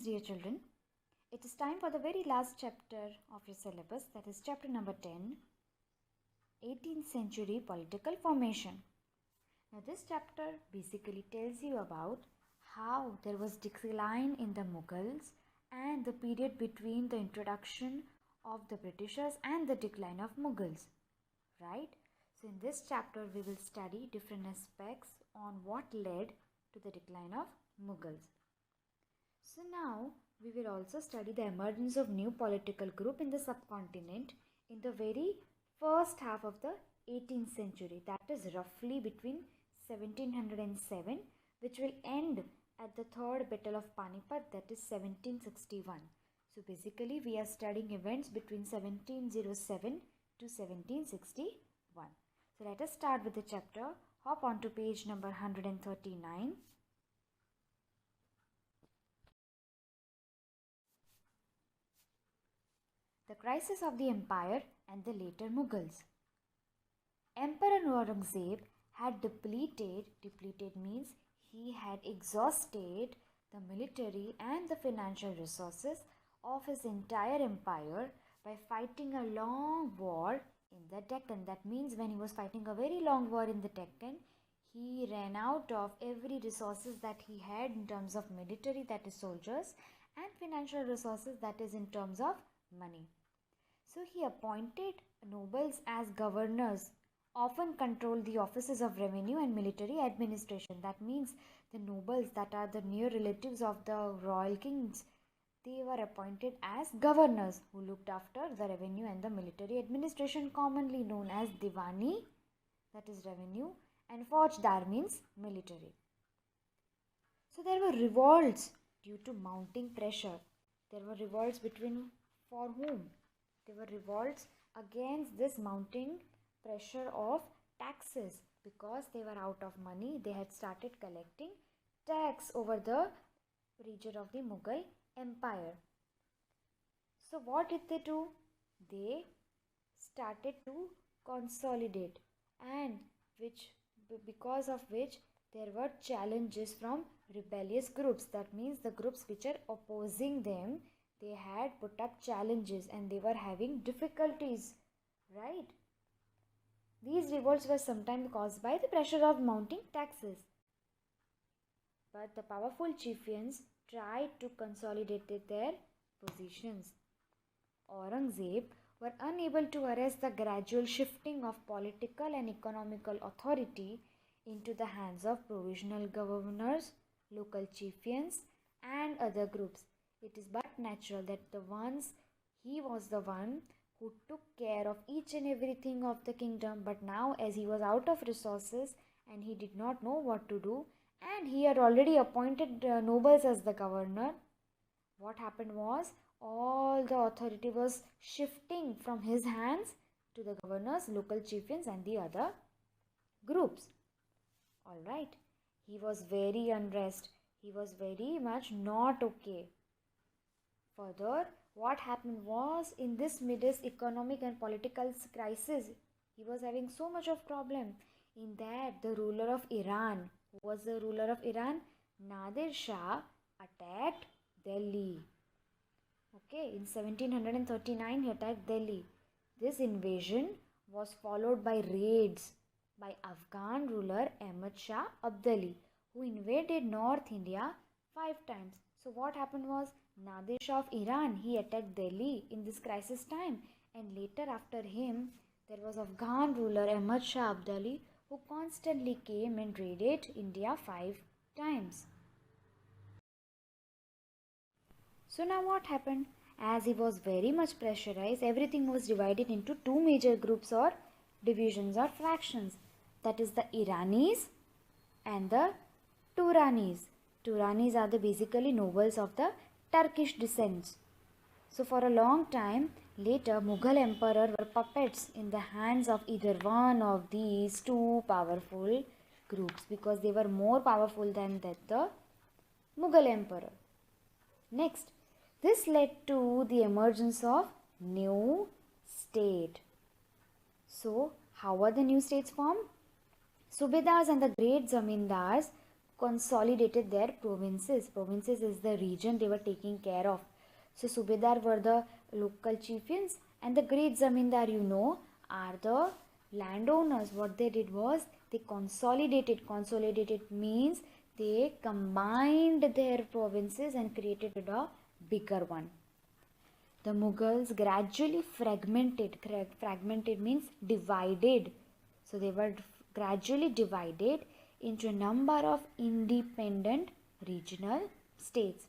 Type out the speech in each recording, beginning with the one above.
Greetings, dear children. It is time for the very last chapter of your syllabus, that is chapter number 10, 18th century political formation. Now, this chapter basically tells you about how there was decline in the Mughals and the period between the introduction of the Britishers and the decline of Mughals, right? So, in this chapter, we will study different aspects on what led to the decline of Mughals. So now we will also study the emergence of new political group in the subcontinent in the very first half of the 18th century, that is roughly between 1707, which will end at the third battle of Panipat, that is 1761. So basically we are studying events between 1707 to 1761. So let us start with the chapter. Hop on to page number 139. The crisis of the empire and the later Mughals. Emperor Aurangzeb had depleted means he had exhausted the military and the financial resources of his entire empire by fighting a long war in the Deccan. That means when he was fighting a very long war in the Deccan, he ran out of every resources that he had in terms of military, that is soldiers, and financial resources, that is in terms of money. So he appointed nobles as governors, often controlled the offices of revenue and military administration. That means the nobles that are the near relatives of the royal kings, they were appointed as governors who looked after the revenue and the military administration, commonly known as Diwani, that is revenue, and Faujdar means military. So there were revolts due to mounting pressure. There were revolts for whom? There were revolts against this mounting pressure of taxes because they were out of money. They had started collecting tax over the region of the Mughal Empire. So what did they do? They started to consolidate, and because of which there were challenges from rebellious groups. That means the groups which are opposing them, they had put up challenges and they were having difficulties, right? These revolts were sometimes caused by the pressure of mounting taxes. But the powerful chieftains tried to consolidate their positions. Aurangzeb were unable to arrest the gradual shifting of political and economical authority into the hands of provisional governors, local chieftains, and other groups. It is but natural that he was the one who took care of each and everything of the kingdom, but now as he was out of resources and he did not know what to do, and he had already appointed nobles as the governor, what happened was all the authority was shifting from his hands to the governors, local chieftains, and the other groups. Alright, he was very unrest. He was very much not okay. Further, what happened was, in this midst economic and political crisis, he was having so much of problem. In that, the ruler of Iran, who was the ruler of Iran? Nadir Shah attacked Delhi. Okay, in 1739 he attacked Delhi. This invasion was followed by raids by Afghan ruler Ahmad Shah Abdali, who invaded North India 5 times. So what happened was, Nadir Shah of Iran, he attacked Delhi in this crisis time, and later after him there was Afghan ruler Ahmad Shah Abdali, who constantly came and raided India 5 times. So now what happened? As he was very much pressurized, everything was divided into 2 major groups or divisions or fractions. That is the Iranis and the Turanis. Turanis are the basically nobles of the Turkish descent. So for a long time later, Mughal emperor were puppets in the hands of either one of these 2 powerful groups, because they were more powerful than the Mughal emperor. Next, this led to the emergence of new state. So how were the new states formed? Subedars and the great zamindars consolidated their provinces. Provinces is the region they were taking care of. So Subedar were the local chieftains, and the great zamindar, are the landowners. What they did was they consolidated. Consolidated means they combined their provinces and created a bigger one. The Mughals gradually fragmented. Fragmented means divided. So they were gradually divided into a number of independent regional states.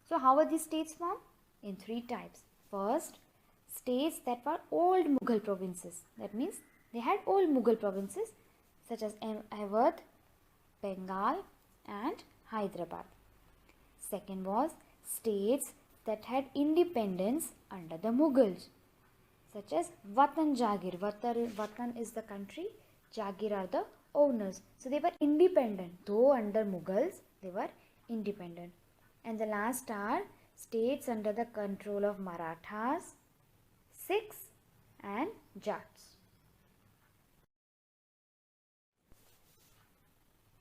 So how are these states formed? In three types. First, states that were old Mughal provinces. That means they had old Mughal provinces such as Awadh, Bengal and Hyderabad. Second was states that had independence under the Mughals, such as Watan Jagir. Watan is the country, Jagir are the owners. So they were independent. Though under Mughals, they were independent. And the last are states under the control of Marathas, Sikhs and Jats.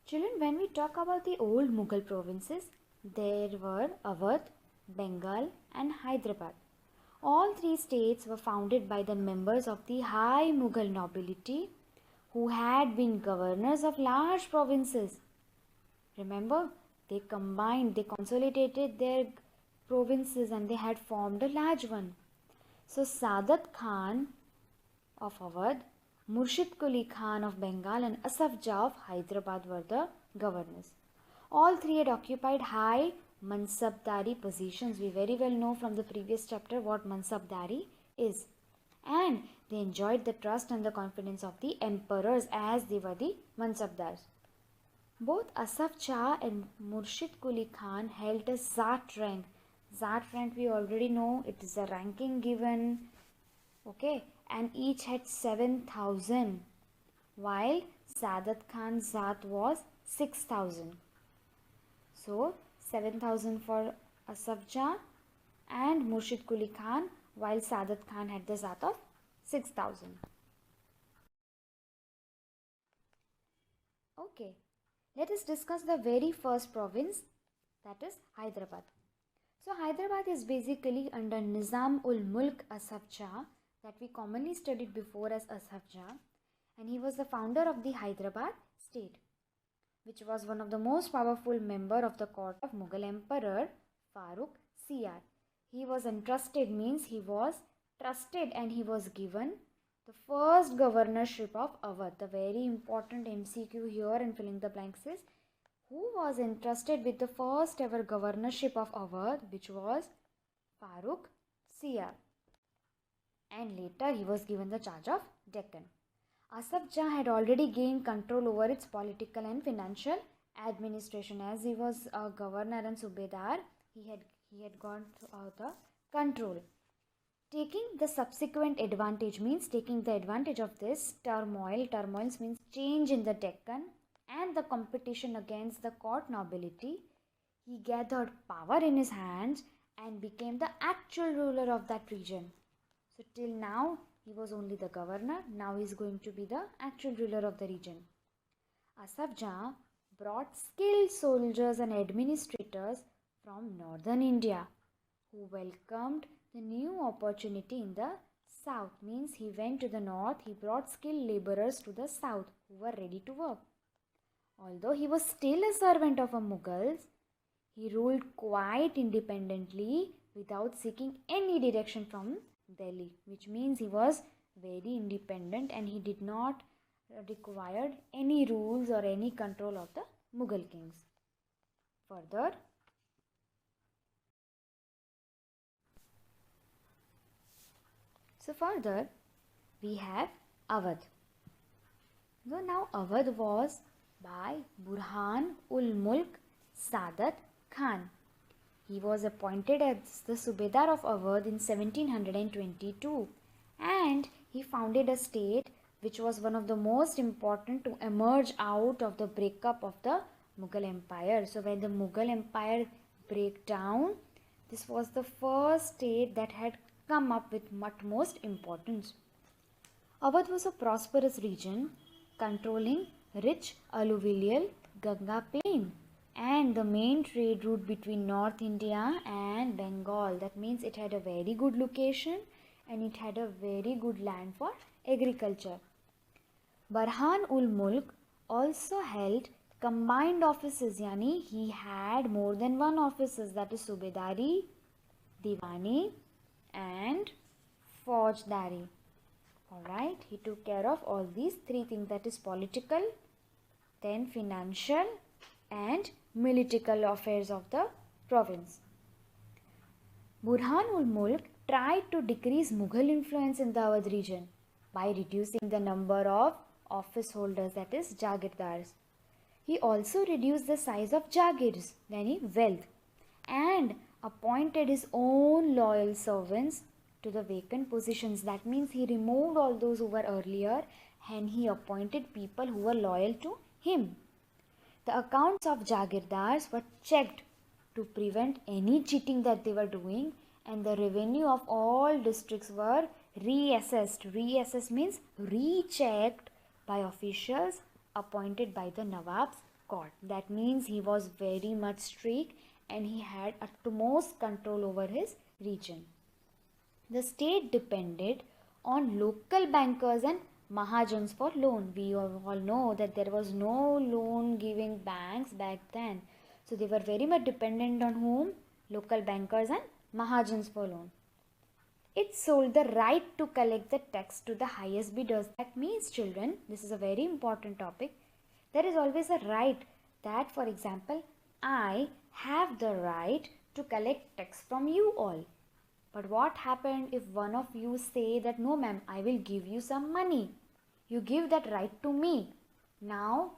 Children, when we talk about the old Mughal provinces, there were Awadh, Bengal and Hyderabad. All three states were founded by the members of the high Mughal nobility who had been governors of large provinces. Remember, they consolidated their provinces and they had formed a large one. So Saadat Khan of Awadh, Murshid Quli Khan of Bengal and Asaf Jah of Hyderabad were the governors. All three had occupied high Mansabdari positions. We very well know from the previous chapter what Mansabdari is. And they enjoyed the trust and the confidence of the emperors as they were the Mansabdars. Both Asaf Jah and Murshid Quli Khan held a Zat rank. Zat rank we already know, it is a ranking given. Okay, and each had 7,000 while Saadat Khan's Zat was 6,000. So 7,000 for Asaf Jah and Murshid Quli Khan, while Saadat Khan had the Zat of 6,000. Okay, let us discuss the very first province, that is Hyderabad. So Hyderabad is basically under Nizam ul Mulk Asaf Jah, that we commonly studied before as Asaf Jah, and he was the founder of the Hyderabad state, which was one of the most powerful member of the court of Mughal Emperor Farooq Siyar. He was entrusted, means he was trusted, and he was given the first governorship of Awadh. The very important MCQ here and filling the blanks is, who was entrusted with the first ever governorship of Awadh, which was Farooq Siyar. And later he was given the charge of Deccan. Asaf Jah had already gained control over its political and financial administration. As he was a governor and Subedar, he had got the control. Taking the subsequent advantage means taking the advantage of this turmoil. Turmoils means change in the Deccan and the competition against the court nobility. He gathered power in his hands and became the actual ruler of that region. So till now, he was only the governor. Now he is going to be the actual ruler of the region. Asaf Jah brought skilled soldiers and administrators from northern India who welcomed the new opportunity in the south. Means he went to the north, he brought skilled laborers to the south who were ready to work. Although he was still a servant of a Mughals, he ruled quite independently without seeking any direction from Delhi, which means he was very independent and he did not require any rules or any control of the Mughal kings. Further, we have Awadh. So now Awadh was by Burhan ul Mulk Saadat Khan. He was appointed as the Subedar of Awadh in 1722 and he founded a state which was one of the most important to emerge out of the breakup of the Mughal Empire. So when the Mughal Empire broke down, this was the first state that had come up with utmost importance. Awadh was a prosperous region controlling rich alluvial Ganga plain. and the main trade route between North India and Bengal. That means it had a very good location and it had a very good land for agriculture. Burhan ul Mulk also held combined offices, yani he had more than one offices, that is Subedari, Diwani and Faujdari. Alright, he took care of all these three things, that is political, then financial and military affairs of the province. Burhan ul Mulk tried to decrease Mughal influence in the Awadh region by reducing the number of office holders, that is Jagirdars. He also reduced the size of Jagirs, yani wealth, and appointed his own loyal servants to the vacant positions. That means he removed all those who were earlier and he appointed people who were loyal to him. The accounts of Jagirdars were checked to prevent any cheating that they were doing, and the revenue of all districts were reassessed. Reassessed means rechecked by officials appointed by the Nawab's court. That means he was very much strict and he had utmost control over his region. The state depended on local bankers and Mahajans for loan. We all know that there was no loan giving banks back then. So they were very much dependent on whom? Local bankers and Mahajans for loan. It sold the right to collect the tax to the highest bidders. That means, children, this is a very important topic. There is always a right that, for example, I have the right to collect tax from you all. But what happened if one of you say that, no ma'am, I will give you some money. You give that right to me. Now,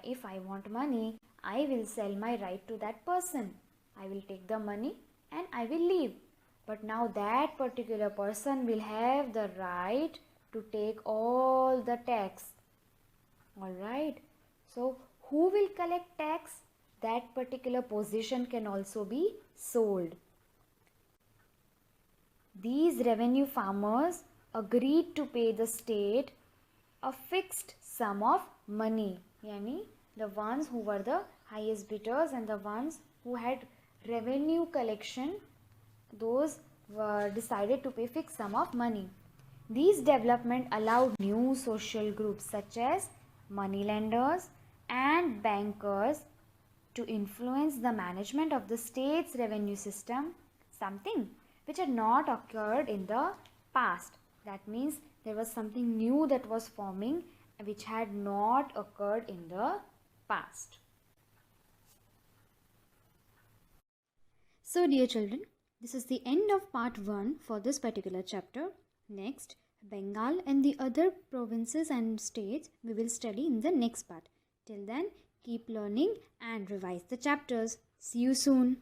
if I want money, I will sell my right to that person. I will take the money and I will leave. But now that particular person will have the right to take all the tax. Alright. So, who will collect tax? That particular position can also be sold. These revenue farmers agreed to pay the state a fixed sum of money. Yani the ones who were the highest bidders and the ones who had revenue collection, those were decided to pay fixed sum of money. These development allowed new social groups such as moneylenders and bankers to influence the management of the state's revenue system, something which had not occurred in the past. That means there was something new that was forming which had not occurred in the past. So dear children, this is the end of part 1 for this particular chapter. Next, Bengal and the other provinces and states we will study in the next part. Till then, keep learning and revise the chapters. See you soon.